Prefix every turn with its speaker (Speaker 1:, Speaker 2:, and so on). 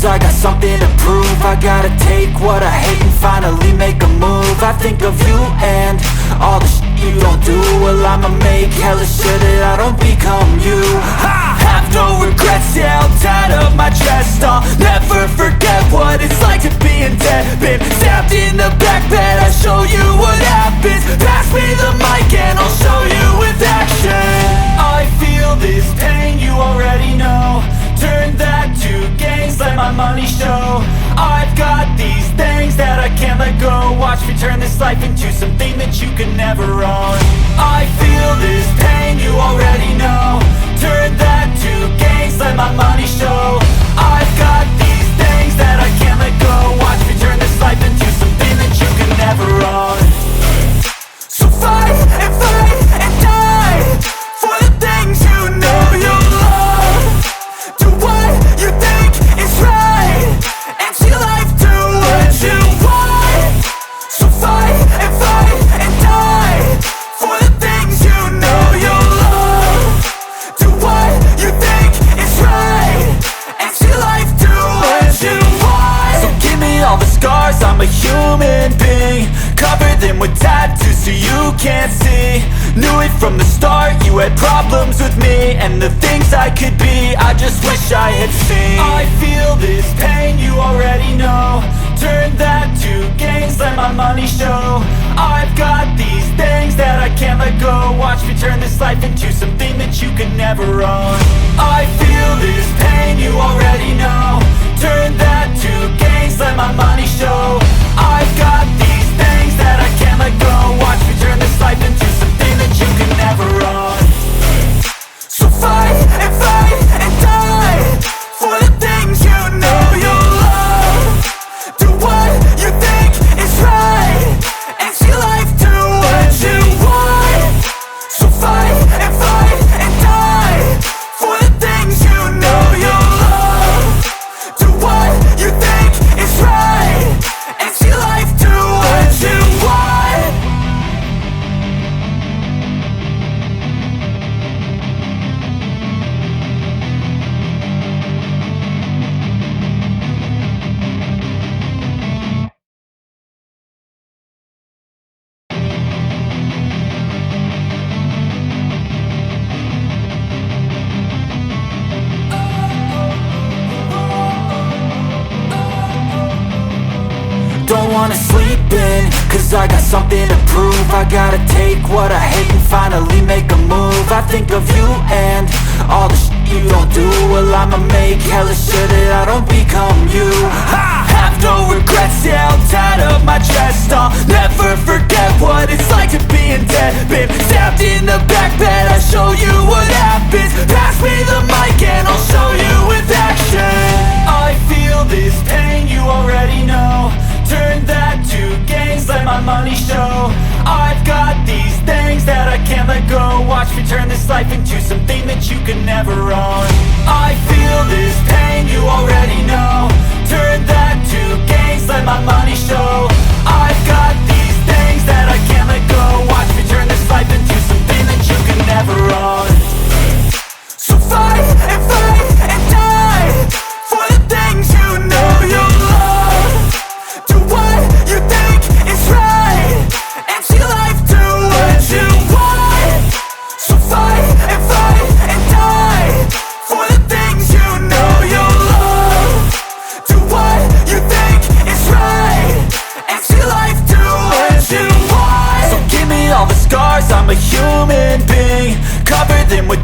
Speaker 1: cause I got something to prove. I gotta take what I hate and finally make a move. I think of you and all the shit you don't do. Well, I'ma make hella sure that I don't become you. I have no regrets, yeah, I'm tied up my chest. I'll never forget what it's like to be in debt. Been stabbed in the back bed, I'll show you what happens. Pass me the mic and I'll show you with action. I feel this pain, you already know. Turn that to gains, let my money show. I've got these things that I can't let go. Watch me turn this life into something that you can never own. I feel this pain, you already know. Turn that to gains, let my money show. I've got these things that I can't let go. Watch me turn this life into something that you can never own. So fight and die for the things you know you love. Do what you think is right and see life do what you want. So fight and die for the things you know you love. Do what you think is right and see life do what you want. So give me all the scars, I'm a human being. Cover them with tattoos so you can't see. Knew it from the start, you had problems with me and the things I could be, I just wish I had seen. I feel this pain, you already know. Turn that to gains, let my money show. I've got these things that I can't let go. Watch me turn this life into something that you can never own. I feel this pain, you already know. Turn that to gains, let my money show. I've got these things that I can't let go. Watch me turn this life into something that you can never own. So fight and die for the things you know you love. Do what you think is right and see life do what you want. So fight and die for the things you know you love. Do what you think is right and see life do what you want. Don't wanna sleep in, cause I got something to prove. I gotta take what I hate and finally make a move. I think of you and all the shit you don't do. Well, I'ma make hella sure that I don't become you. I have no regrets, yeah, I'm tied up my chest. I'll never forget what it's like to be in debt. Been stabbed in the back bed, I'll show you what happens. Pass me the mic and I'll show you with action. I feel this pain, you already know. Turn that to gains, let my money show. I've got these things that I can't let go. Watch me turn this life into something that you can never own. I feel this pain, you already know. Turn that to gains, let my money show. I've got these things that I can't let go. Watch me turn this life into something that you can never own. So fight and die for the things you know you love. Do what you think is right and see life do what you want. So fight and die for the things you know you love. Do what you think is right and see life do what you want. So give me all the scars, I'm a human being. Cover them with